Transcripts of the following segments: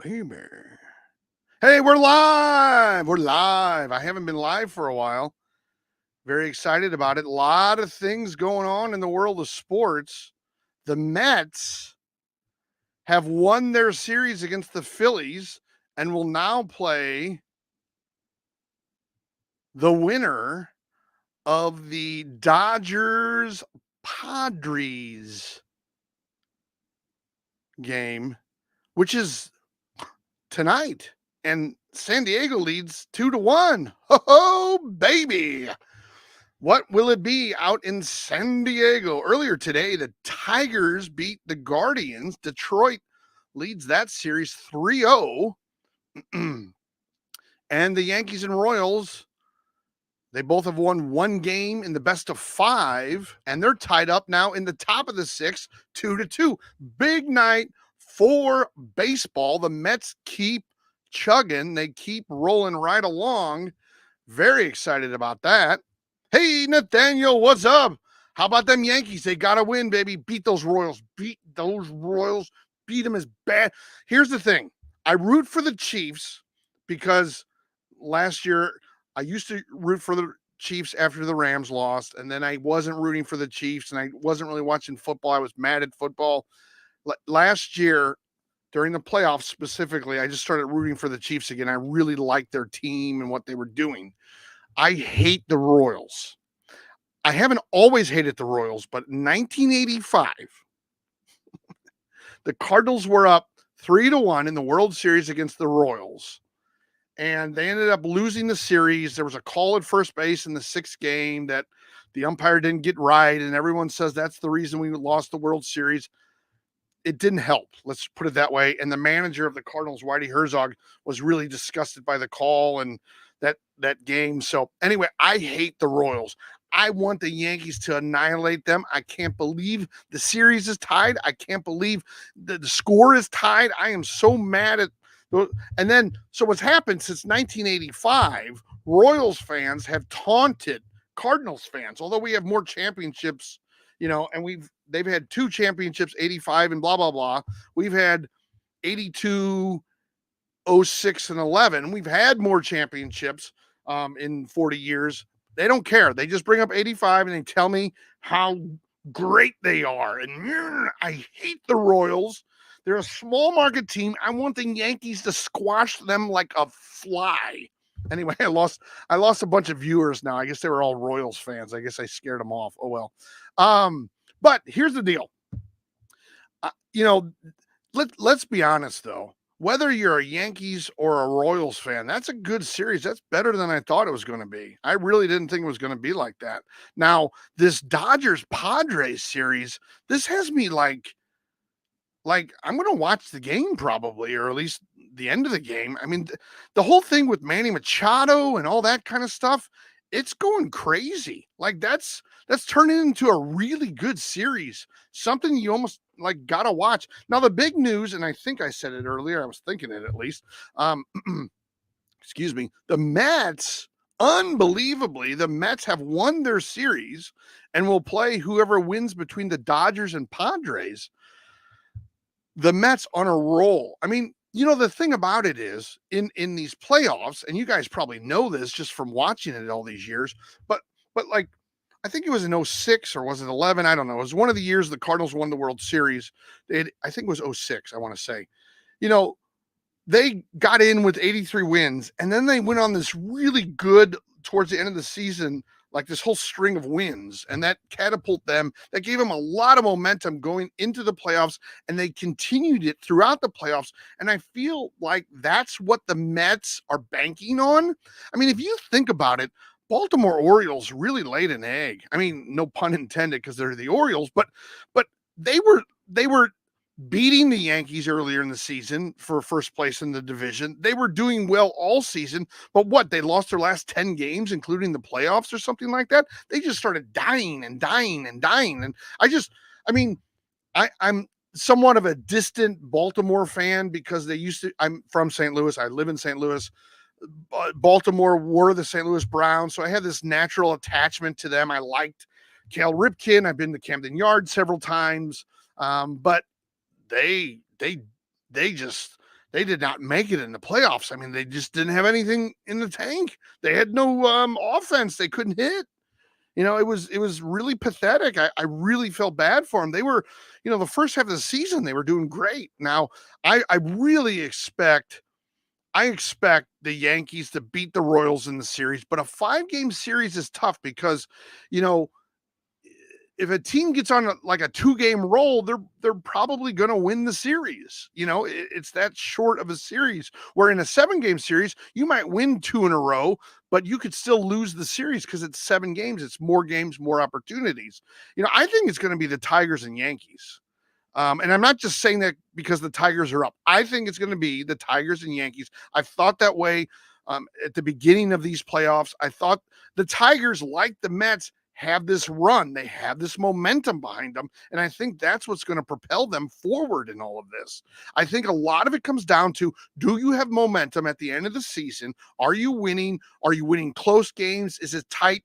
baby. Hey, we're live. We're live. I haven't been live for a while. Very excited about it. A lot of things going on in the world of sports. The Mets have won their series against the Phillies and will now play the winner of the Dodgers Padres game, which is tonight. And San Diego leads 2-1. Ho, baby. What will it be out in San Diego? Earlier today, the Tigers beat the Guardians. Detroit leads that series 3-0. And the Yankees and Royals, they both have won one game in the best of 5, and they're tied up now in the top of the 6, 2-2. Big night for baseball. The Mets keep chugging. They keep rolling right along. Very excited about that. Hey, Nathaniel, what's up? How about them Yankees? They got to win, baby. Beat those Royals. Beat those Royals. Beat them as bad. Here's the thing. I root for the Chiefs because last year I used to root for the Chiefs after the Rams lost, and then I wasn't rooting for the Chiefs, and I wasn't really watching football. I was mad at football. Last year, during the playoffs specifically, I just started rooting for the Chiefs again. I really liked their team and what they were doing. I hate the Royals. I haven't always hated the Royals, but in 1985, the Cardinals were up 3-1 in the World Series against the Royals. And they ended up losing the series. There was a call at first base in the 6th game that the umpire didn't get right. And everyone says that's the reason we lost the World Series. It didn't help. Let's put it that way. And the manager of the Cardinals, Whitey Herzog, was really disgusted by the call and that game. So anyway, I hate the Royals. I want the Yankees to annihilate them. I can't believe the series is tied. I can't believe the score is tied. I am so mad at. And then, so what's happened since 1985, Royals fans have taunted Cardinals fans, although we have more championships, and they've had 2 championships, 85 and blah, blah, blah. We've had 82, 06 and 11. We've had more championships in 40 years. They don't care. They just bring up 85 and they tell me how great they are. And I hate the Royals. They're a small market team. I want the Yankees to squash them like a fly. Anyway, I lost a bunch of viewers now. I guess they were all Royals fans. I guess I scared them off. Oh well. But here's the deal. Let's be honest though. Whether you're a Yankees or a Royals fan, that's a good series. That's better than I thought it was going to be. I really didn't think it was going to be like that. Now, this Dodgers Padres series, this has me like I'm going to watch the game probably, or at least the end of the game. I mean, the whole thing with Manny Machado and all that kind of stuff, it's going crazy. Like that's turning into a really good series. Something you almost like gotta watch. Now the big news, and I think I said it earlier, I was thinking it at least. Excuse me. The Mets, unbelievably, the Mets have won their series and will play whoever wins between the Dodgers and Padres. The Mets on a roll. I mean, the thing about it is in these playoffs, and you guys probably know this just from watching it all these years, but like, I think it was in 06 or was it 11? I don't know. It was one of the years the Cardinals won the World Series. I think it was 06, I want to say. They got in with 83 wins, and then they went on this really good towards the end of the season, like this whole string of wins, and that catapulted them. That gave them a lot of momentum going into the playoffs, and they continued it throughout the playoffs. And I feel like that's what the Mets are banking on. I mean, if you think about it, Baltimore Orioles really laid an egg. I mean, no pun intended, because they're the Orioles, but they were beating the Yankees earlier in the season for first place in the division. They were doing well all season, but they lost their last 10 games, including the playoffs or something like that. They just started dying and dying and dying. And I'm somewhat of a distant Baltimore fan because I'm from St. Louis. I live in St. Louis. Baltimore were the St. Louis Browns, so I had this natural attachment to them. I liked Cal Ripken. I've been to Camden Yards several times, but they just they did not make it in the playoffs. I mean, they just didn't have anything in the tank. They had no offense. They couldn't hit. It was really pathetic. I really felt bad for them. They were, the first half of the season, they were doing great. Now, I really expect the Yankees to beat the Royals in the series, but a 5-game series is tough because, you know, if a team gets on like a 2-game roll, they're probably going to win the series. It's that short of a series. Where in a 7-game series, you might win 2 in a row, but you could still lose the series because it's 7 games. It's more games, more opportunities. I think it's going to be the Tigers and Yankees. And I'm not just saying that because the Tigers are up. I think it's going to be the Tigers and Yankees. I've thought that way at the beginning of these playoffs. I thought the Tigers, like the Mets, have this run. They have this momentum behind them. And I think that's what's going to propel them forward in all of this. I think a lot of it comes down to, do you have momentum at the end of the season? Are you winning? Are you winning close games? Is it tight?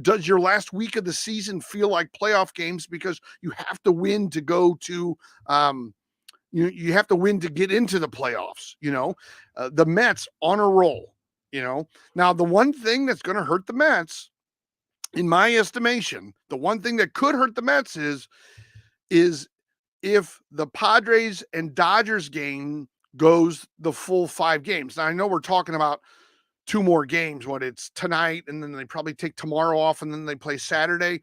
Does your last week of the season feel like playoff games because you have to win to go to, you have to win to get into the playoffs? The Mets on a roll. Now the one thing that's going to hurt the Mets, in my estimation, the one thing that could hurt the Mets is if the Padres and Dodgers game goes the full 5 games. Now I know we're talking about 2 more games. It's tonight, and then they probably take tomorrow off, and then they play Saturday,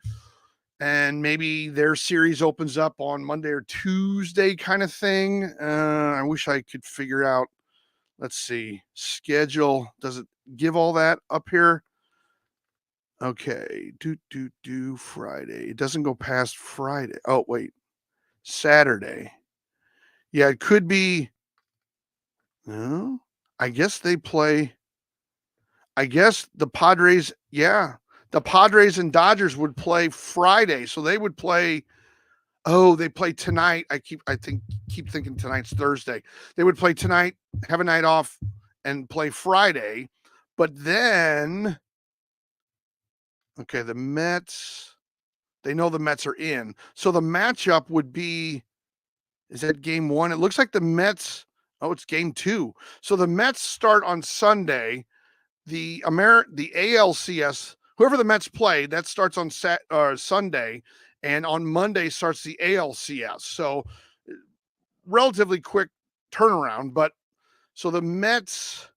and maybe their series opens up on Monday or Tuesday kind of thing. I wish I could figure out, let's see, schedule. Does it give all that up here? Okay, Friday. It doesn't go past Friday. Oh, wait, Saturday. Yeah, it could be. No, I guess they play. I guess the Padres, the Padres and Dodgers would play Friday. So they would play, they play tonight. I keep thinking tonight's Thursday. They would play tonight, have a night off, and play Friday. But then, okay, the Mets, they know the Mets are in. So the matchup would be, is that game 1? It looks like the Mets, it's game 2. So the Mets start on Sunday. The ALCS, whoever the Mets play, that starts on Sunday, and on Monday starts the ALCS. So relatively quick turnaround. But so the Mets,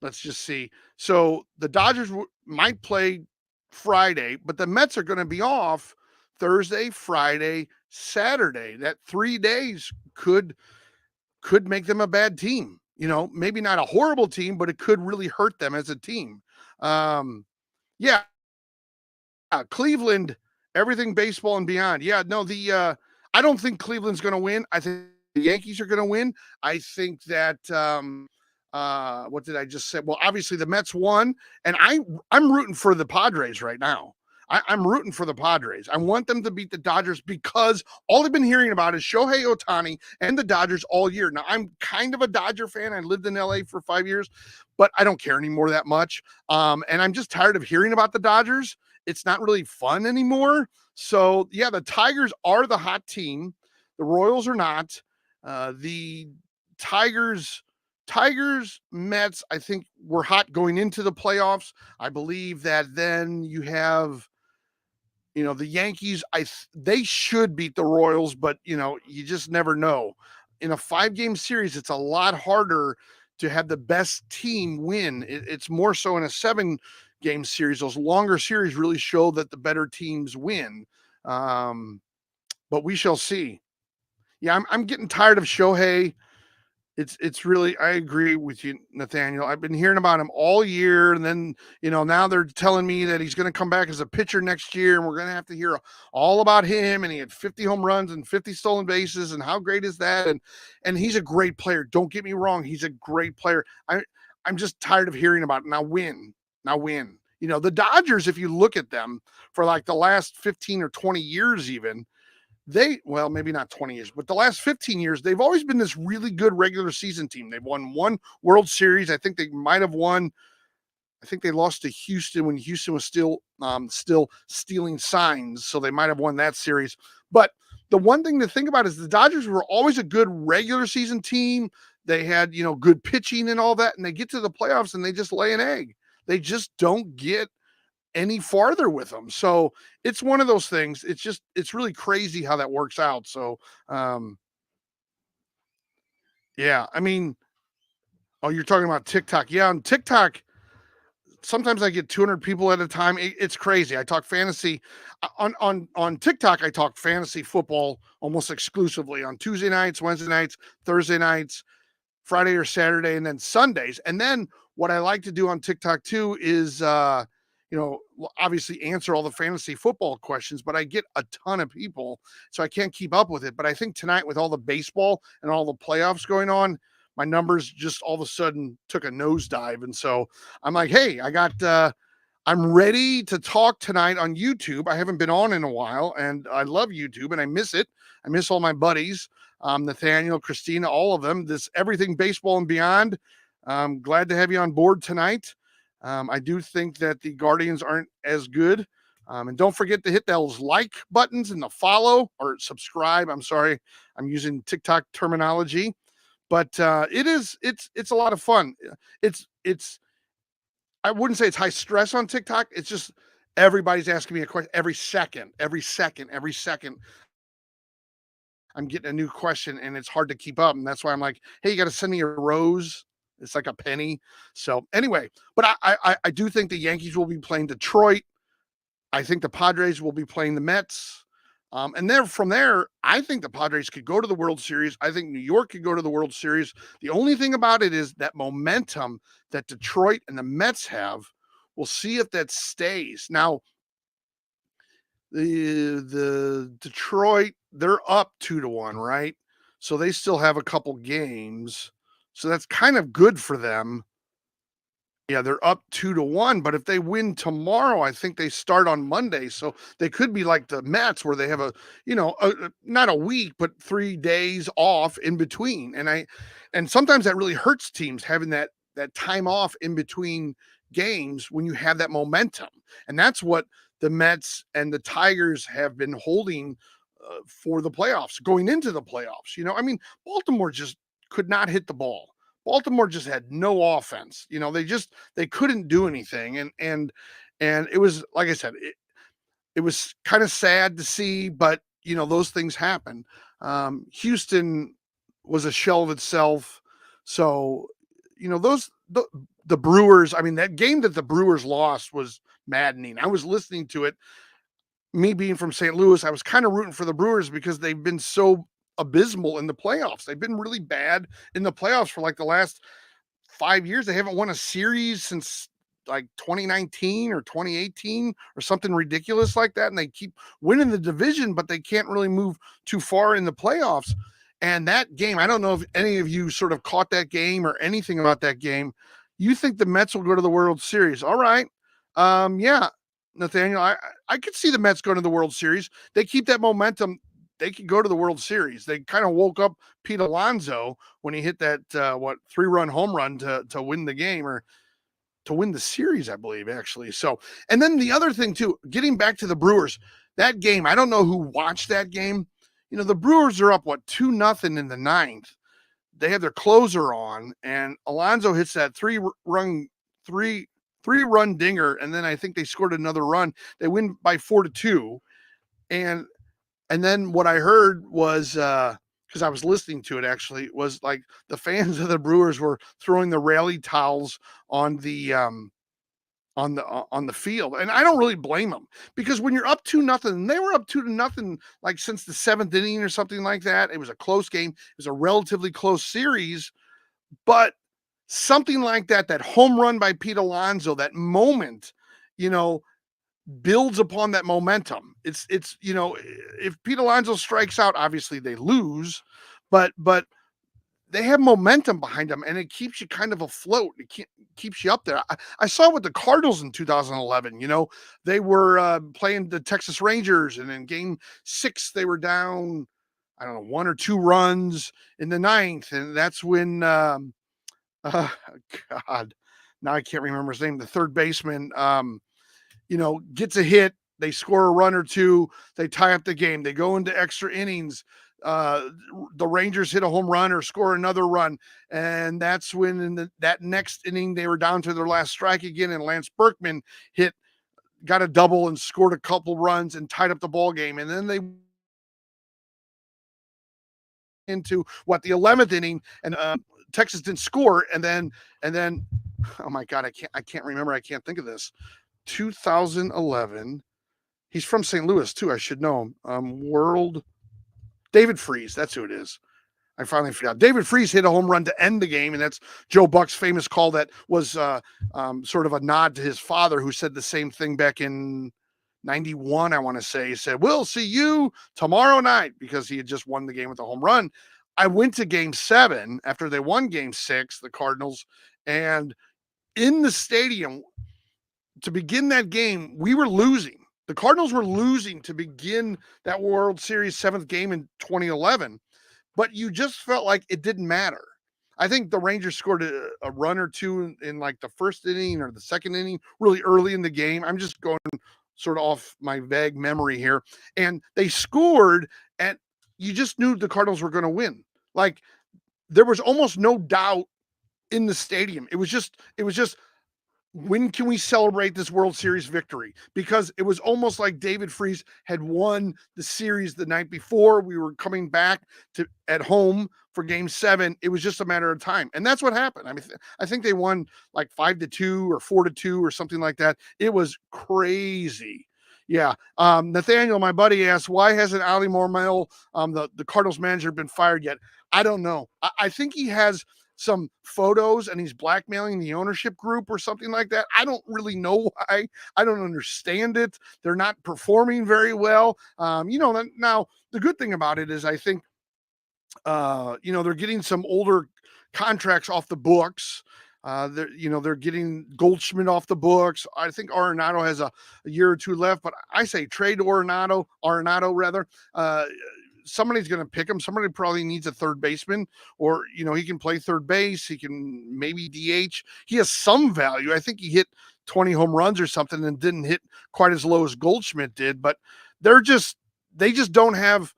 let's just see. So the Dodgers might play Friday, but the Mets are going to be off Thursday, Friday, Saturday. That 3 days could make them a bad team. Maybe not a horrible team, but it could really hurt them as a team. Yeah, Cleveland, everything baseball and beyond. Yeah, no, I don't think Cleveland's going to win. I think the Yankees are going to win. I think that, what did I just say? Well, obviously the Mets won, and I'm rooting for the Padres right now. I'm rooting for the Padres. I want them to beat the Dodgers because all I've been hearing about is Shohei Ohtani and the Dodgers all year. Now, I'm kind of a Dodger fan. I lived in LA for 5 years, but I don't care anymore that much. And I'm just tired of hearing about the Dodgers. It's not really fun anymore. So, yeah, the Tigers are the hot team. The Royals are not. The Tigers, Mets, I think were hot going into the playoffs. I believe that then you have, the Yankees, they should beat the Royals, but you just never know. In a 5-game series, it's a lot harder to have the best team win. It's more so in a 7-game series. Those longer series really show that the better teams win. But we shall see. Yeah, I'm getting tired of Shohei. It's really, I agree with you, Nathaniel. I've been hearing about him all year, and then now they're telling me that he's going to come back as a pitcher next year, and we're going to have to hear all about him. And he had 50 home runs and 50 stolen bases, and how great is that? And he's a great player. Don't get me wrong, he's a great player. I'm just tired of hearing about it. Now win. The Dodgers, if you look at them for like the last 15 or 20 years, even. Maybe not 20 years, but the last 15 years, they've always been this really good regular season team. They've won 1 World Series. I think they might have won. I think they lost to Houston when Houston was still stealing signs. So they might have won that series, but the one thing to think about is the Dodgers were always a good regular season team. They had, good pitching and all that, and they get to the playoffs and they just lay an egg. They just don't get any farther with them. So it's one of those things. It's really crazy how that works out. So, yeah, I mean, oh, you're talking about TikTok. Yeah, on TikTok, sometimes I get 200 people at a time. It's crazy. I talk fantasy on TikTok. I talk fantasy football almost exclusively on Tuesday nights, Wednesday nights, Thursday nights, Friday or Saturday, and then Sundays. And then what I like to do on TikTok too is, obviously answer all the fantasy football questions, but I get a ton of people, so I can't keep up with it. But I think tonight, with all the baseball and all the playoffs going on, my numbers just all of a sudden took a nosedive. And so I'm like, hey, I'm ready to talk tonight on YouTube. I haven't been on in a while, and I love YouTube and I miss it. I miss all my buddies, Nathaniel, Christina, all of them. This everything baseball and beyond. I'm glad to have you on board tonight. I do think that the Guardians aren't as good. And don't forget to hit those like buttons and the follow or subscribe. I'm sorry, I'm using TikTok terminology, but it's a lot of fun. It's I wouldn't say it's high stress on TikTok. It's just everybody's asking me a question every second. I'm getting a new question and it's hard to keep up. And that's why I'm like, hey, you got to send me a rose. It's like a penny. So anyway, but I do think the Yankees will be playing Detroit. I think the Padres will be playing the Mets. And then from there, I think the Padres could go to the World Series. I think New York could go to the World Series. The only thing about it is that momentum that Detroit and the Mets have. We'll see if that stays. Now, the Detroit, they're up 2-1, right? So they still have a couple games. So that's kind of good for them. Yeah, they're up 2-1, but if they win tomorrow, I think they start on Monday. So they could be like the Mets where they have not a week, but 3 days off in between. And sometimes that really hurts teams having that time off in between games when you have that momentum. And that's what the Mets and the Tigers have been holding for the playoffs, going into the playoffs. Baltimore just could not hit the ball. Baltimore just had no offense. They couldn't do anything. And it was, like I said, it was kind of sad to see, but those things happen. Houston was a shell of itself. So, the Brewers, I mean, that game that the Brewers lost was maddening. I was listening to it. Me being from St. Louis, I was kind of rooting for the Brewers because they've been so abysmal in the playoffs. They've been really bad in the playoffs for like the last 5 years. They haven't won a series since like 2019 or 2018 or something ridiculous like that. And they keep winning the division, but they can't really move too far in the playoffs. And that game, I don't know if any of you sort of caught that game or anything about that game. You think the Mets will go to the World Series? All right. Yeah, Nathaniel, I could see the Mets going to the World Series. They keep that momentum. They could go to the World Series. They kind of woke up Pete Alonso when he hit that 3-run home run to win the game, or to win the series, I believe, actually. So, and then the other thing too, getting back to the Brewers, that game, I don't know who watched that game. The Brewers are up 2-0 in the ninth. They have their closer on, and Alonso hits that three-run dinger, and then I think they scored another run. They win by 4-2, and then what I heard was, because I was listening to it actually, was like the fans of the Brewers were throwing the rally towels on the field, and I don't really blame them, because when you're up 2-0, and they were up 2-0 like since the 7th inning or something like that. It was a close game. It was a relatively close series, but something like that home run by Pete Alonso, that moment, builds upon that momentum. It's if Pete Alonso strikes out, obviously they lose, but they have momentum behind them, and it keeps you kind of afloat. It keeps you up there. I saw with the Cardinals in 2011. They were playing the Texas Rangers, and in Game 6 they were down, I don't know, 1 or 2 runs in the ninth, and that's when God, now I can't remember his name. The third baseman, gets a hit. they score a run or two, they tie up the game, they go into extra innings. The Rangers hit a home run or score another run, and that's when in that next inning they were down to their last strike again, and Lance Berkman got a double and scored a couple runs and tied up the ball game, and then they into the 11th inning, and Texas didn't score, and then oh my god, I can't remember, I can't think of this. 2011. He's from St. Louis too. I should know him. David Freese. That's who it is. I finally forgot. David Freese hit a home run to end the game, and that's Joe Buck's famous call that was sort of a nod to his father, who said the same thing back in 91, I want to say. He said, "We'll see you tomorrow night," because he had just won the game with a home run. I went to game 7 after they won game 6, the Cardinals, and in the stadium to begin that game, we were losing. The Cardinals were losing to begin that World Series 7th game in 2011, but you just felt like it didn't matter. I think the Rangers scored a run or two in like the first inning or the second inning, really early in the game. I'm just going sort of off my vague memory here. And they scored, and you just knew the Cardinals were going to win. Like, there was almost no doubt in the stadium. It was just, when can we celebrate this World Series victory? Because it was almost like David Freese had won the series the night before. We were coming back to at home for game 7. It was just a matter of time. And that's what happened. I mean, I think they won like 5-2 or 4-2 or something like that. It was crazy. Yeah. Nathaniel, my buddy, asked, why hasn't Ali Marmol, the Cardinals manager, been fired yet? I don't know. I think he has some photos and he's blackmailing the ownership group or something like that. I don't really know why. I don't understand it. They're not performing very well. Now the good thing about it is I think, they're getting some older contracts off the books. They're getting Goldschmidt off the books. I think Arenado has a year or two left, but I say trade Arenado rather. Somebody's going to pick him. Somebody probably needs a third baseman, or, he can play third base. He can maybe DH. He has some value. I think he hit 20 home runs or something and didn't hit quite as low as Goldschmidt did, but they just don't have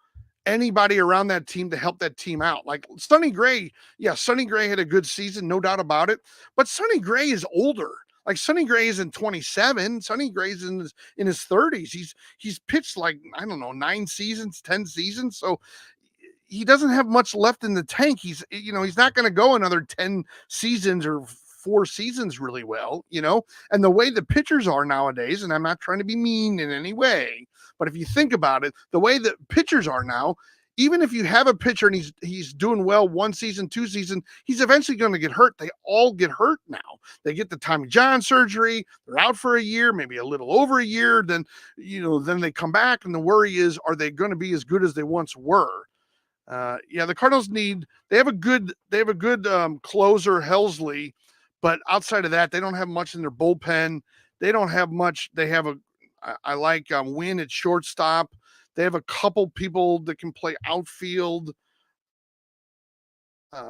anybody around that team to help that team out. Like Sonny Gray. Yeah. Sonny Gray had a good season, no doubt about it, but Sonny Gray is older. Like Sonny Gray is in 27. Sonny Gray's in his 30s. He's pitched like, I don't know, 9 seasons, 10 seasons. So he doesn't have much left in the tank. He's not going to go another 10 seasons or 4 seasons really well, and the way the pitchers are nowadays, and I'm not trying to be mean in any way, but if you think about it, the way that pitchers are now, even if you have a pitcher and he's doing well 1 season, 2 season, he's eventually going to get hurt. They all get hurt now. They get the Tommy John surgery. They're out for a year, maybe a little over a year. Then they come back, and the worry is, are they going to be as good as they once were? The Cardinals they have a good closer, Helsley, but outside of that, they don't have much in their bullpen. They don't have much. They have I like Wynn at shortstop. They have a couple people that can play outfield.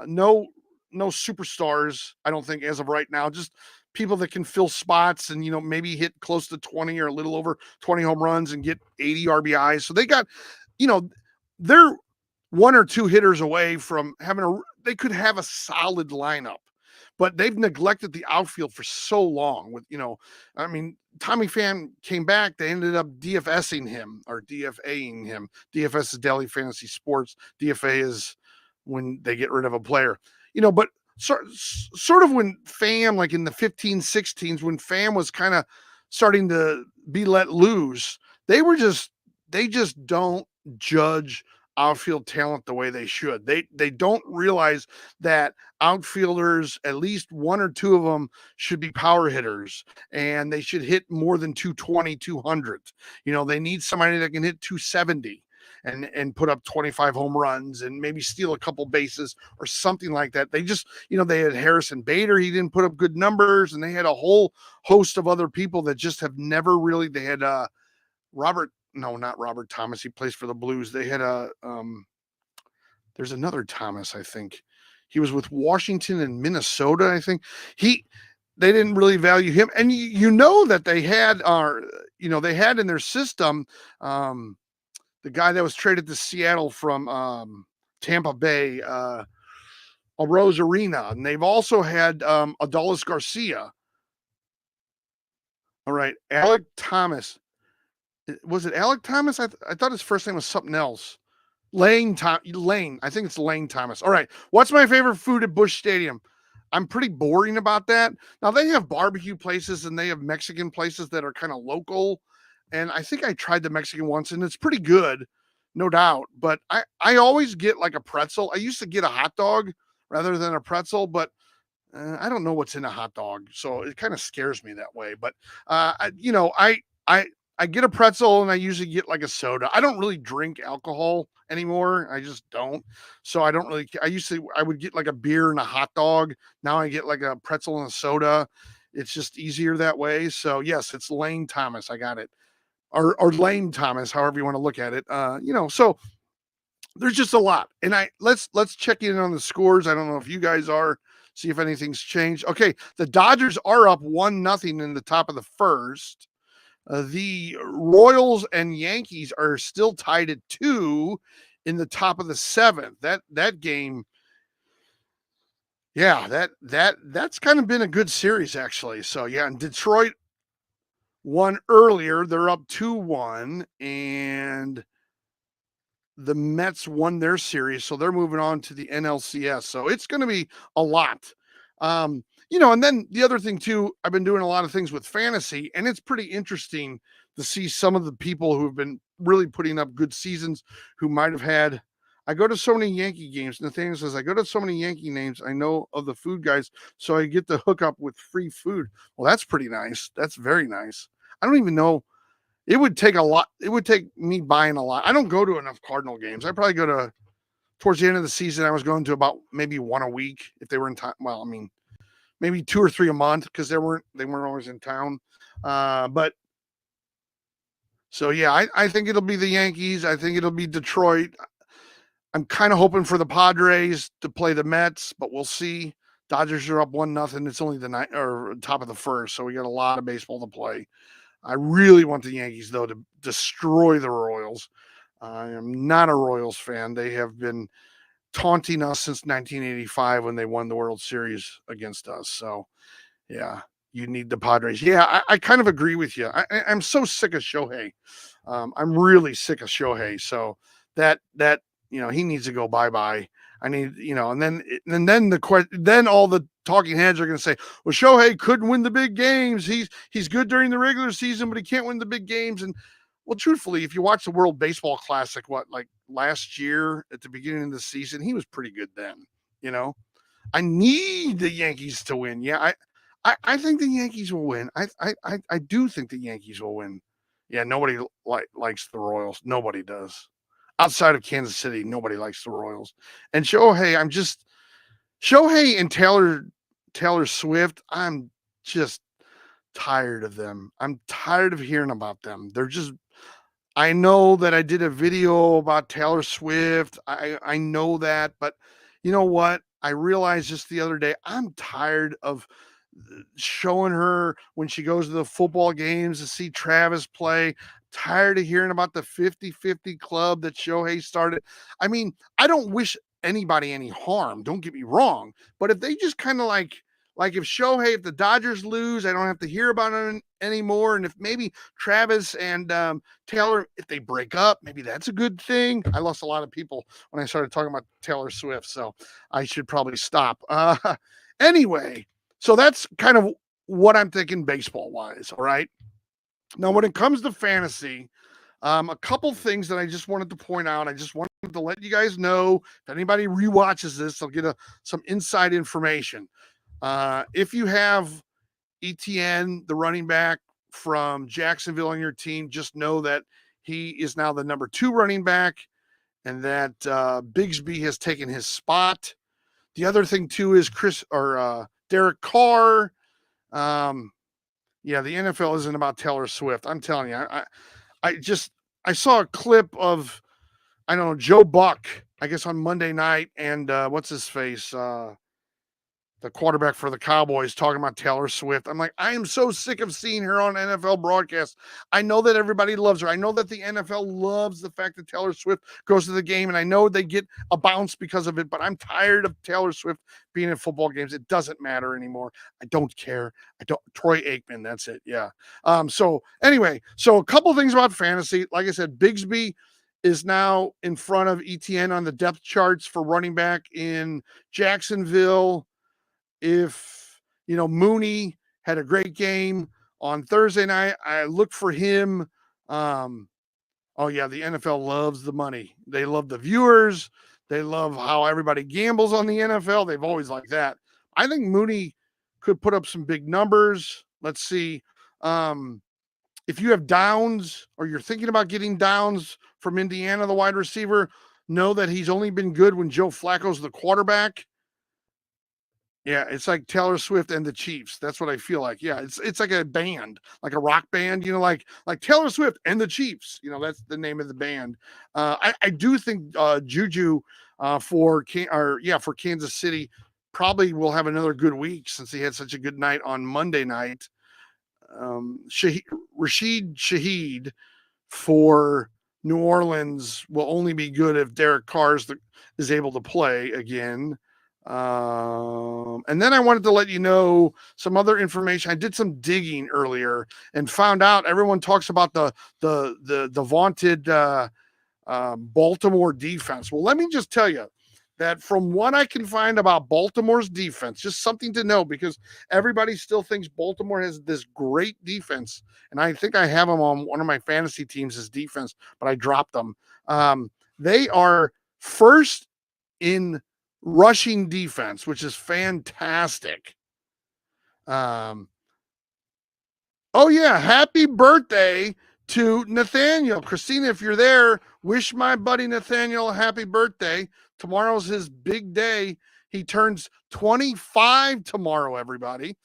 No superstars, I don't think, as of right now. Just people that can fill spots and, maybe hit close to 20 or a little over 20 home runs and get 80 RBIs. So they got, they're 1 or 2 hitters away from they could have a solid lineup. But they've neglected the outfield for so long with, Tommy Pham came back. They ended up DFSing him or DFAing him. DFS is Daily Fantasy Sports. DFA is when they get rid of a player, but sort of when Pham, like in the 15, 16s, when Pham was kind of starting to be let loose, they just don't judge outfield talent the way they should. They don't realize that outfielders, at least 1 or 2 of them, should be power hitters, and they should hit more than 220, 200. They need somebody that can hit 270 and put up 25 home runs and maybe steal a couple bases or something like that. They just, they had Harrison Bader. He didn't put up good numbers, and they had a whole host of other people that just have never really. They had not Robert Thomas. He plays for the Blues. They had there's another Thomas, I think. He was with Washington and Minnesota, I think. They didn't really value him. And that they had they had in their system the guy that was traded to Seattle from Tampa Bay, Arozarena, and they've also had Adolis Garcia. All right, Alek Thomas. Was it Alek Thomas? I thought his first name was something else. Lane. I think it's Lane Thomas. All right. What's my favorite food at Busch Stadium? I'm pretty boring about that. Now they have barbecue places and they have Mexican places that are kind of local. And I think I tried the Mexican once and it's pretty good, no doubt. But I always get like a pretzel. I used to get a hot dog rather than a pretzel, but I don't know what's in a hot dog. So it kind of scares me that way. But, I get a pretzel and I usually get like a soda. I don't really drink alcohol anymore. I just don't. So I don't really, I would get like a beer and a hot dog. Now I get like a pretzel and a soda. It's just easier that way. So yes, it's Lane Thomas. I got it. Or Lane Thomas, however you want to look at it. So there's just a lot. And let's check in on the scores. I don't know if you guys are, see if anything's changed. Okay. The Dodgers are up 1-0 in the top of the first. The Royals and Yankees are still tied at 2 in the top of the seventh. That game, yeah, that's kind of been a good series actually. So yeah, and Detroit won earlier. They're up 2-1, and the Mets won their series, so they're moving on to the NLCS. So it's going to be a lot. And then the other thing too, I've been doing a lot of things with fantasy, and it's pretty interesting to see some of the people who've been really putting up good seasons who might have had. I go to so many Yankee games. Nathaniel says, I go to so many Yankee names. I know of the food guys, so I get to hook up with free food. Well, that's pretty nice. That's very nice. I don't even know. It would take a lot. It would take me buying a lot. I don't go to enough Cardinal games. I probably go to, towards the end of the season, I was going to about maybe one a week if they were in time. Well, I mean, maybe 2 or 3 a month because they weren't always in town. But so yeah, I think it'll be the Yankees. I think it'll be Detroit. I'm kind of hoping for the Padres to play the Mets, but we'll see. Dodgers are up 1-0. It's only the top of the first, so we got a lot of baseball to play. I really want the Yankees though to destroy the Royals. I am not a Royals fan. They have been taunting us since 1985 when they won the World Series against us. So, yeah, you need the Padres. Yeah, I kind of agree with you. I'm so sick of Shohei. I'm really sick of Shohei. So that he needs to go bye-bye. I need, and then all the talking heads are going to say, well, Shohei couldn't win the big games. He's good during the regular season, but he can't win the big games. And well, truthfully, if you watch the World Baseball Classic, like last year at the beginning of the season, he was pretty good then. I need the Yankees to win. Yeah, I think the Yankees will win. I do think the Yankees will win. Yeah, nobody likes the Royals. Nobody does. Outside of Kansas City, nobody likes the Royals. And Shohei and Taylor Swift, I'm just tired of them. I'm tired of hearing about them. I know that I did a video about Taylor Swift. I know that, but you know what? I realized just the other day, I'm tired of showing her when she goes to the football games to see Travis play. Tired of hearing about the 50-50 club that Shohei started. I mean, I don't wish anybody any harm. Don't get me wrong. But if they just kind of like if the Dodgers lose, I don't have to hear about it anymore. And if maybe Travis and Taylor, if they break up, maybe that's a good thing. I lost a lot of people when I started talking about Taylor Swift, so I should probably stop. Anyway, so that's kind of what I'm thinking baseball wise. All right. Now, when it comes to fantasy, a couple things that I just wanted to point out. I just wanted to let you guys know if anybody rewatches this, they'll get some inside information. If you have ETN, the running back from Jacksonville on your team, just know that he is now the number 2 running back and that Bigsby has taken his spot. The other thing too is Derek Carr. Yeah, the NFL isn't about Taylor Swift. I'm telling you, I saw a clip of, I don't know, Joe Buck, I guess on Monday night, and what's his face? The the quarterback for the Cowboys, talking about Taylor Swift. I'm like, I am so sick of seeing her on NFL broadcasts. I know that everybody loves her. I know that the NFL loves the fact that Taylor Swift goes to the game, and I know they get a bounce because of it, but I'm tired of Taylor Swift being in football games. It doesn't matter anymore. I don't care. Troy Aikman, that's it. Yeah. So anyway, so a couple things about fantasy. Like I said, Bigsby is now in front of ETN on the depth charts for running back in Jacksonville. If, Mooney had a great game on Thursday night, I look for him. Oh yeah, the NFL loves the money. They love the viewers. They love how everybody gambles on the NFL. They've always liked that. I think Mooney could put up some big numbers. Let's see. If you have Downs or you're thinking about getting Downs from Indiana, the wide receiver, know that he's only been good when Joe Flacco's the quarterback. Yeah, it's like Taylor Swift and the Chiefs. That's what I feel like. Yeah, it's like a band, like a rock band, like Taylor Swift and the Chiefs. That's the name of the band. I do think Juju for Kansas City probably will have another good week since he had such a good night on Monday night. Rashid Shaheed for New Orleans will only be good if Derek Carr is able to play again. And then I wanted to let you know some other information. I did some digging earlier and found out everyone talks about the vaunted Baltimore defense. Well, let me just tell you that from what I can find about Baltimore's defense, just something to know, because everybody still thinks Baltimore has this great defense. And I think I have them on one of my fantasy teams as defense, but I dropped them. They are first in rushing defense, which is fantastic. Oh yeah, happy birthday to Nathaniel. Christina, if you're there, wish my buddy Nathaniel a happy birthday. Tomorrow's his big day. He turns 25 tomorrow, everybody.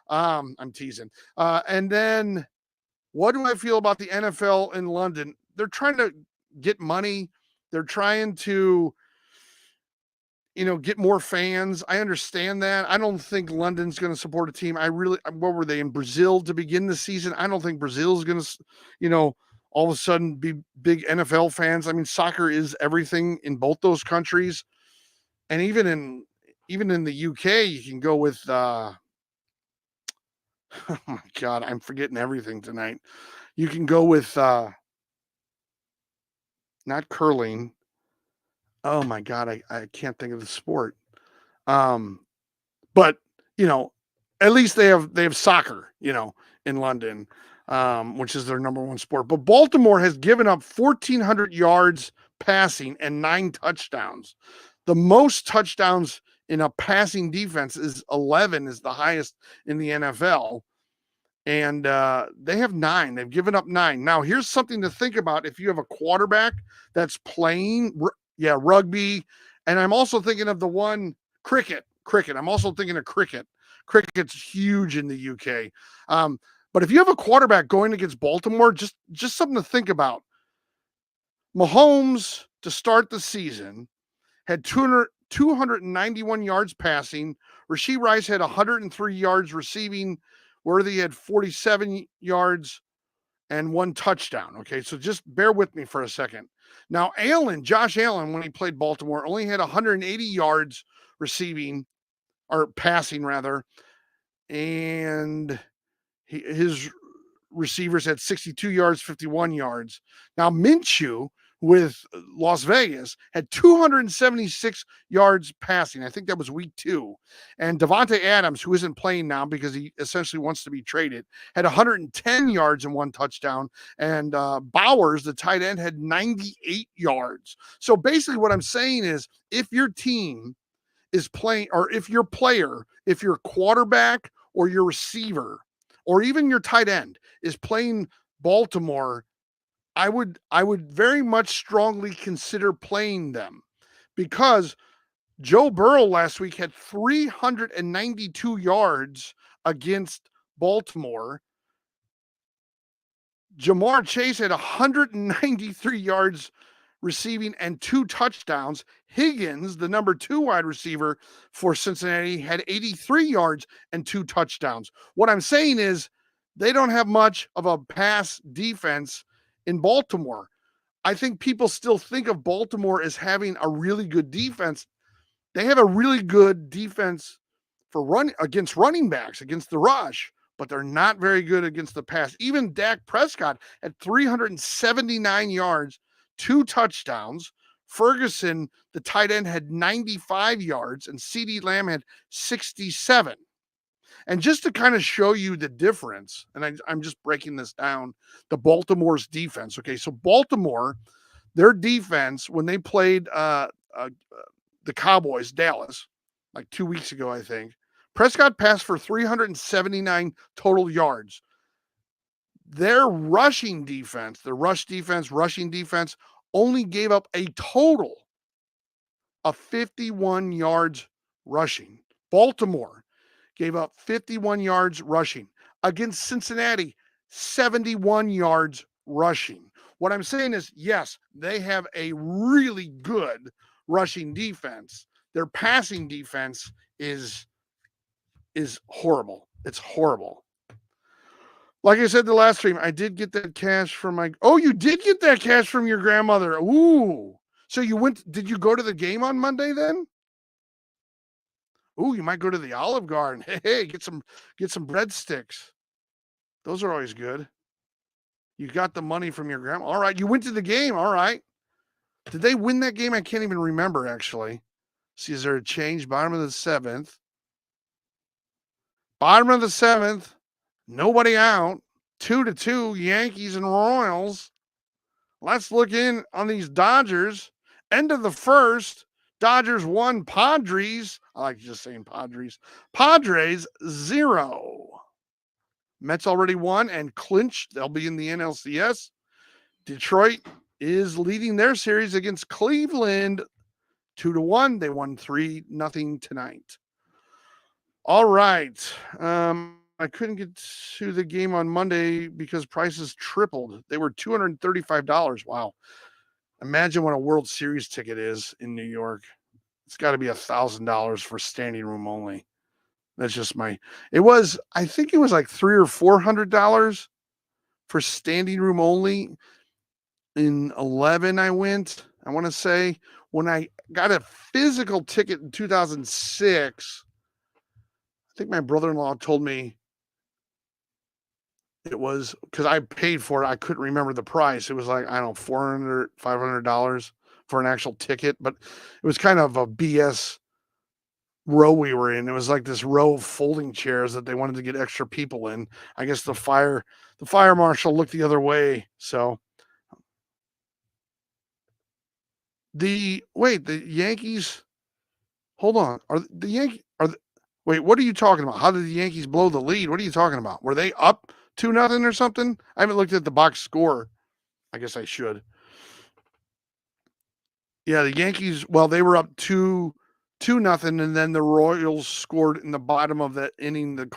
I'm teasing. And then what do I feel about the NFL in London? They're trying to get money. They're trying to get more fans. I understand that. I don't think London's going to support a team. What were they in Brazil to begin the season? I don't think Brazil's going to, all of a sudden be big NFL fans. I mean, soccer is everything in both those countries. And even in the UK, you can go with, oh my God, I'm forgetting everything tonight. You can go with, not curling. Oh my God, I can't think of the sport. But at least they have soccer, in London, which is their number one sport. But Baltimore has given up 1,400 yards passing and 9 touchdowns. The most touchdowns in a passing defense is 11, is the highest in the NFL. And they have 9. They've given up 9. Now, here's something to think about. If you have a quarterback that's playing, rugby, and I'm also thinking of the one cricket. I'm also thinking of cricket. Cricket's huge in the UK. But if you have a quarterback going against Baltimore, just something to think about. Mahomes, to start the season, had 291 yards passing. Rashee Rice had 103 yards receiving. Worthy had 47 yards and 1 touchdown. Okay, so just bear with me for a second. Now, Josh Allen, when he played Baltimore, only had 180 yards receiving, or passing rather, and his receivers had 62 yards, 51 yards. Now, Minshew with Las Vegas had 276 yards passing. I think that was week 2. And Davante Adams, who isn't playing now because he essentially wants to be traded, had 110 yards and 1 touchdown. And Bowers, the tight end, had 98 yards. So basically what I'm saying is, if your team is playing, or if your player, if your quarterback or your receiver, or even your tight end is playing Baltimore, I would very much strongly consider playing them, because Joe Burrow last week had 392 yards against Baltimore. Jamar Chase had 193 yards receiving and 2 touchdowns. Higgins, the number 2 wide receiver for Cincinnati, had 83 yards and 2 touchdowns. What I'm saying is they don't have much of a pass defense in Baltimore. I think people still think of Baltimore as having a really good defense. They have a really good defense for against running backs, against the rush, but they're not very good against the pass. Even Dak Prescott had 379 yards, 2 touchdowns. Ferguson, the tight end, had 95 yards, and CeeDee Lamb had 67. And just to kind of show you the difference, and I'm just breaking this down, the Baltimore's defense. Okay, so Baltimore, their defense, when they played the Cowboys, Dallas, like 2 weeks ago, I think, Prescott passed for 379 total yards. Their rushing defense, rushing defense, only gave up a total of 51 yards rushing. Baltimore gave up 51 yards rushing. Against Cincinnati, 71 yards rushing. What I'm saying is, yes, they have a really good rushing defense. Their passing defense is horrible. It's horrible. Like I said the last stream, I did get that cash from my. Oh, you did get that cash from your grandmother. Ooh. So did you go to the game on Monday then? Ooh, you might go to the Olive Garden. Hey, get some breadsticks. Those are always good. You got the money from your grandma. All right, you went to the game. All right. Did they win that game? I can't even remember, actually. See, is there a change? Bottom of the 7th. Bottom of the 7th. Nobody out. 2-2, Yankees and Royals. Let's look in on these Dodgers. End of the 1st. Dodgers 1, Padres. I like just saying Padres. Padres 0. Mets already won and clinched. They'll be in the NLCS. Detroit is leading their series against Cleveland 2-1. They won 3-0 tonight. All right. I couldn't get to the game on Monday because prices tripled. They were $235. Wow. Imagine what a World Series ticket is in New York. It's got to be $1,000 for standing room only. That's just I think it was like $300 or $400 for standing room only. In 11, I want to say, when I got a physical ticket in 2006, I think my brother-in-law told me it was, because I paid for it, I couldn't remember the price. It was like, I don't know, $400, $500 for an actual ticket, but it was kind of a BS row we were in. It was like this row of folding chairs that they wanted to get extra people in. I guess the fire marshal looked the other way. So the Yankees, hold on. Wait, what are you talking about? How did the Yankees blow the lead? What are you talking about? Were they up 2-0 or something? I haven't looked at the box score. I guess I should. Yeah, the Yankees, well, they were up 2-0, and then the Royals scored in the bottom of that inning. The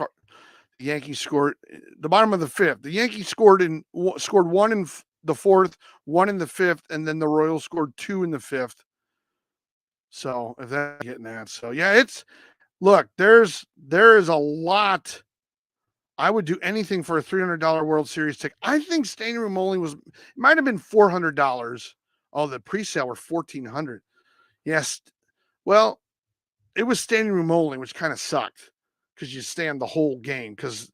Yankees scored the bottom of the 5th. The Yankees scored 1 in the 4th, 1 in the 5th, and then the Royals scored 2 in the 5th. So if that's getting that, so yeah, there is a lot. I would do anything for a $300 World Series ticket. I think standing room only might have been $400. Oh, the pre-sale were $1,400. Yes. Well, it was standing room only, which kind of sucked because you stand the whole game. Because,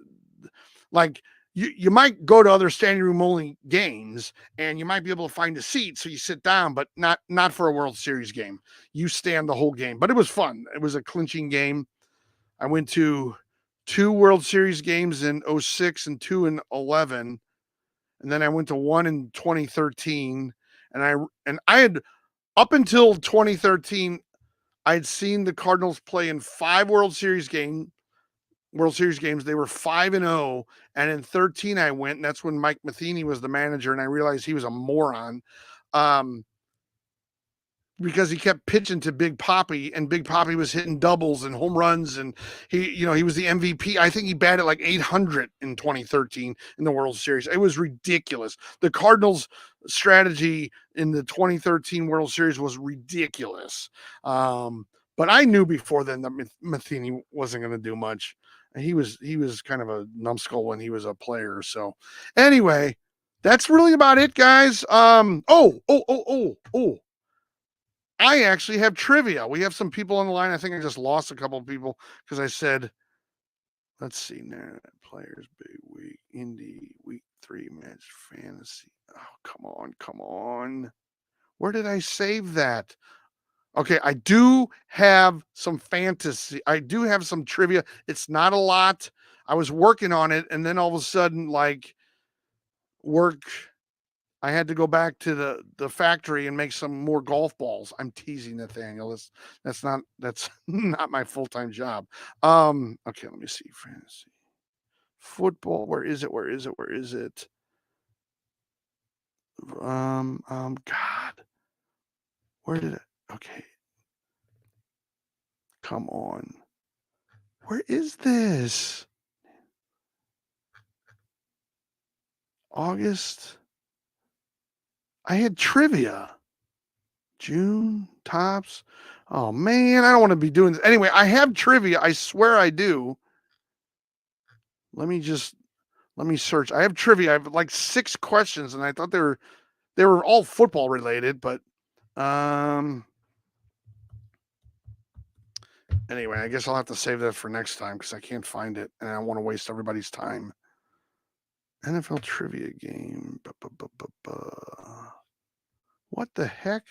like, you might go to other standing room only games and you might be able to find a seat, so you sit down, but not for a World Series game. You stand the whole game. But it was fun. It was a clinching game. I went to 2 World Series games in 06 and 2 in 11. And then I went to 1 in 2013. And I had, up until 2013, I'd seen the Cardinals play in 5 World Series games. They were 5-0. And in 13, I went, and that's when Mike Matheny was the manager, and I realized he was a moron. because he kept pitching to Big Papi, and Big Papi was hitting doubles and home runs, and he was the MVP. I think he batted like 800 in 2013 in the World Series. It was ridiculous. The Cardinals' strategy in the 2013 World Series was ridiculous. But I knew before then that Matheny wasn't going to do much. He was kind of a numbskull when he was a player. So anyway, that's really about it, guys. I actually have trivia. We have some people on the line. I think I just lost a couple of people because I said, let's see now. Players, big week, Indy, week 3 match, fantasy. Oh, come on. Where did I save that? Okay, I do have some fantasy. I do have some trivia. It's not a lot. I was working on it, and then all of a sudden, like, I had to go back to the factory and make some more golf balls. I'm teasing Nathaniel. That's not not my full-time job. Okay, let me see. Fantasy football. Where is it? God. Where did it? Okay. Come on. Where is this? August. I had trivia. June tops. Oh man, I don't want to be doing this. Anyway, I have trivia. I swear I do. Let me search. I have trivia. I have like 6 questions, and I thought they were all football related, but anyway, I guess I'll have to save that for next time because I can't find it, and I don't want to waste everybody's time. NFL trivia game. What the heck?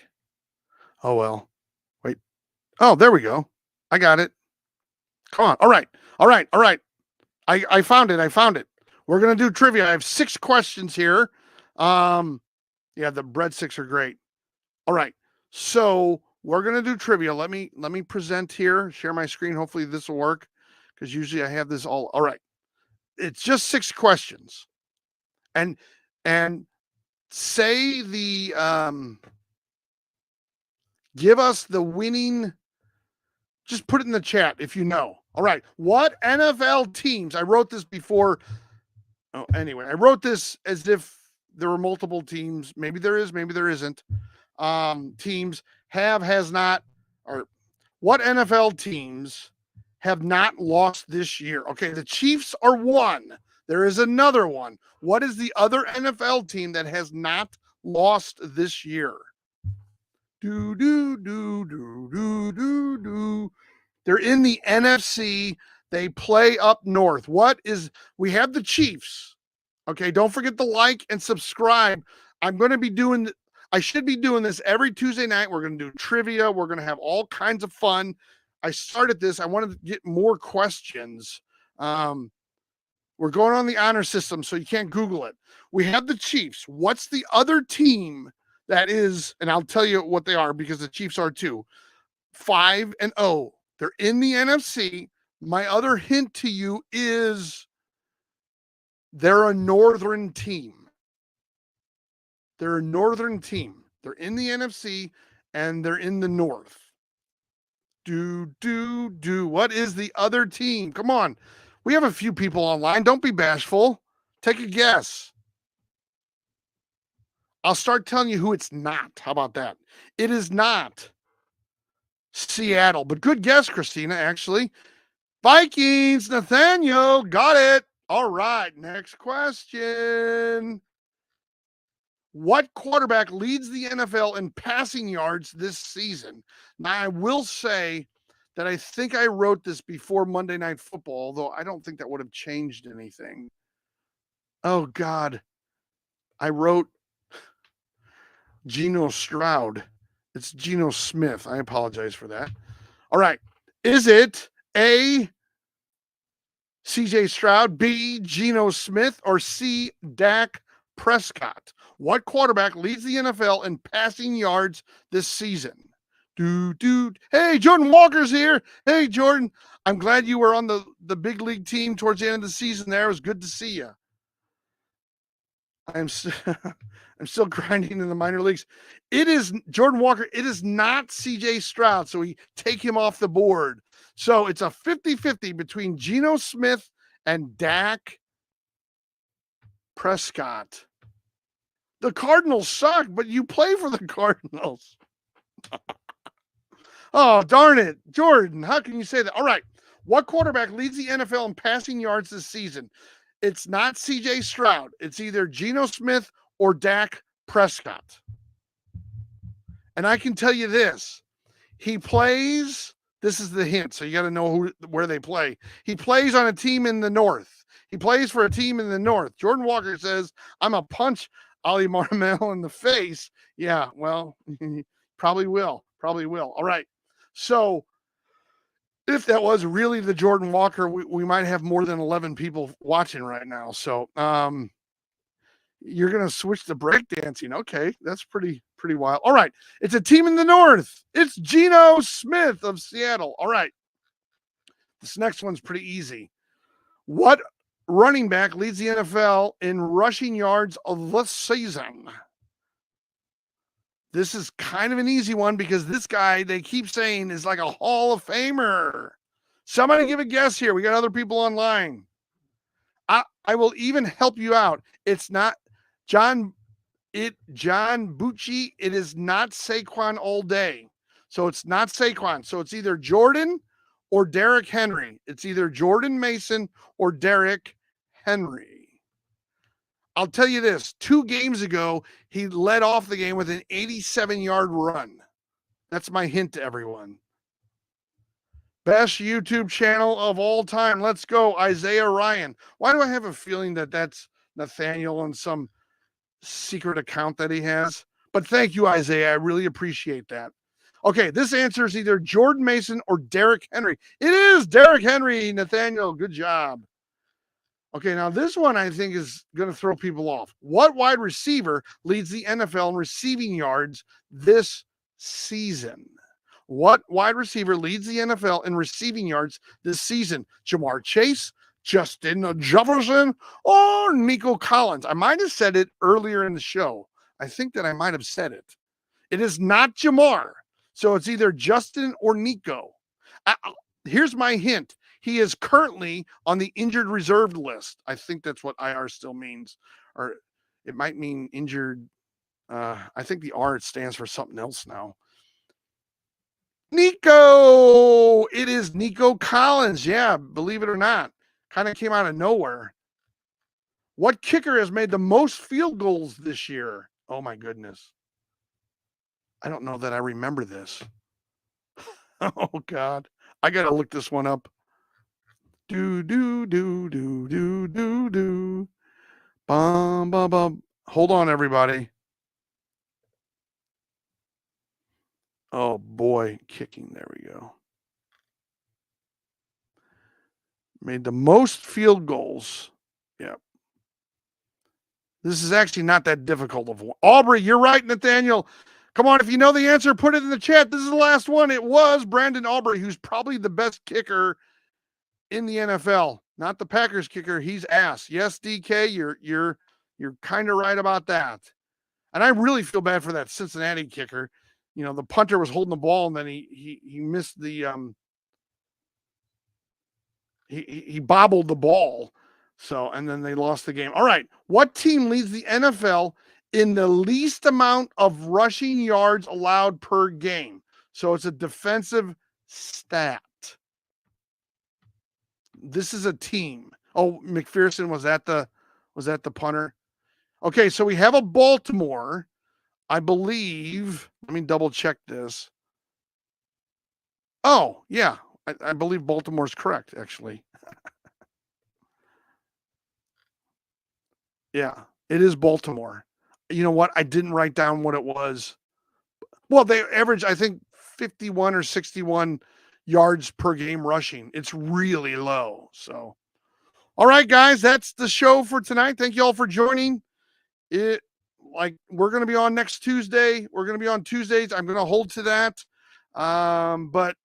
Oh well. Wait. Oh, there we go. I got it. Come on. All right. I found it. We're gonna do trivia. I have 6 questions here. Yeah, the breadsticks are great. All right. So we're gonna do trivia. Let me present here, share my screen. Hopefully this will work because usually I have this all right. It's just 6 questions. And say give us the winning, just put it in the chat if you know. All right. What NFL teams? I wrote this before. Oh, anyway, I wrote this as if there were multiple teams. Maybe there is, maybe there isn't. Teams has not, or what NFL teams have not lost this year? Okay, the Chiefs are one. There is another one. What is the other NFL team that has not lost this year? They're in the NFC. They play up north. We have the Chiefs. Okay, don't forget to like and subscribe. I should be doing this every Tuesday night. We're going to do trivia. We're going to have all kinds of fun. I started this. I wanted to get more questions. We're going on the honor system, so you can't Google it. We have the Chiefs. What's the other team that is, and I'll tell you what they are because the Chiefs are too, 5-0. They're in the NFC. My other hint to you is they're a northern team. They're a northern team. They're in the NFC and they're in the north. What is the other team? Come on. We have a few people online. Don't be bashful. Take a guess. I'll start telling you who it's not. How about that? It is not Seattle, but good guess, Christina, actually. Vikings, Nathaniel, got it. All right, next question. What quarterback leads the NFL in passing yards this season? Now, I will say that I think I wrote this before Monday Night Football, although I don't think that would have changed anything. Oh, God. I wrote Geno Stroud. It's Geno Smith. I apologize for that. All right. Is it A, CJ Stroud, B, Geno Smith, or C, Dak Prescott? What quarterback leads the NFL in passing yards this season? Hey, Jordan Walker's here. Hey, Jordan. I'm glad you were on the big league team towards the end of the season there. It was good to see you. I'm still grinding in the minor leagues. It is Jordan Walker. It is not CJ Stroud. So we take him off the board. So it's a 50-50 between Geno Smith and Dak Prescott. The Cardinals suck, but you play for the Cardinals. Oh, darn it. Jordan, how can you say that? All right. What quarterback leads the NFL in passing yards this season? It's not CJ Stroud. It's either Geno Smith or Dak Prescott. And I can tell you this. He plays, this is the hint, so you got to know where they play. He plays on a team in the North. He plays for a team in the North. Jordan Walker says, I'm a punch Ali Marmel in the face. Yeah, well, probably will. Probably will. All right. So if that was really the Jordan Walker, we might have more than 11 people watching right now. So you're going to switch to breakdancing. Okay, that's pretty wild. All right, it's a team in the North. It's Geno Smith of Seattle. All right, this next one's pretty easy. What running back leads the NFL in rushing yards of the season? This is kind of an easy one because this guy, they keep saying, is like a Hall of Famer. Somebody give a guess here. We got other people online. I will even help you out. It's not John Bucci. It is not Saquon all day. So it's not Saquon. So it's either Jordan or Derrick Henry. It's either Jordan Mason or Derrick Henry. I'll tell you this, 2 games ago, he led off the game with an 87-yard run. That's my hint to everyone. Best YouTube channel of all time. Let's go, Isaiah Ryan. Why do I have a feeling that that's Nathaniel on some secret account that he has? But thank you, Isaiah. I really appreciate that. Okay, this answer is either Jordan Mason or Derrick Henry. It is Derrick Henry, Nathaniel. Good job. Okay, now this one I think is going to throw people off. What wide receiver leads the NFL in receiving yards this season? What wide receiver leads the NFL in receiving yards this season? Jamar Chase, Justin Jefferson, or Nico Collins? I might have said it earlier in the show. I think that I might have said it. It is not Jamar. So it's either Justin or Nico. Here's my hint. He is currently on the injured reserved list. I think that's what IR still means. Or it might mean injured. I think the R stands for something else now. Nico! It is Nico Collins. Yeah, believe it or not. Kind of came out of nowhere. What kicker has made the most field goals this year? Oh, my goodness. I don't know that I remember this. Oh, God. I got to look this one up. Do, do, do, do, do, do, do. Bum, bum, bum. Hold on, everybody. Oh, boy. Kicking. There we go. Made the most field goals. Yep. This is actually not that difficult of one. Aubrey, you're right, Nathaniel. Come on, if you know the answer, put it in the chat. This is the last one. It was Brandon Aubrey, who's probably the best kicker in the NFL. Not the Packers kicker. He's ass. Yes, DK, you're kind of right about that. And I really feel bad for that Cincinnati kicker. You know, the punter was holding the ball and then he missed the he bobbled the ball. So, and then they lost the game. All right. What team leads the NFL in the least amount of rushing yards allowed per game? So it's a defensive stat. This is a team. Oh, McPherson was that the punter? Okay, so we have a Baltimore, I believe. Let me double check this. Oh, yeah. I believe Baltimore's correct, actually. Yeah, it is Baltimore. You know what? I didn't write down what it was. Well, they average, I think, 51 or 61 yards per game rushing. It's really low. So, all right, guys, that's the show for tonight. Thank you all for joining. We're going to be on next Tuesday. We're going to be on Tuesdays. I'm going to hold to that. But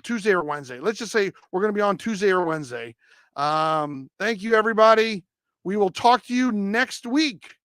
Tuesday or Wednesday. Let's just say we're going to be on Tuesday or Wednesday. Thank you, everybody. We will talk to you next week.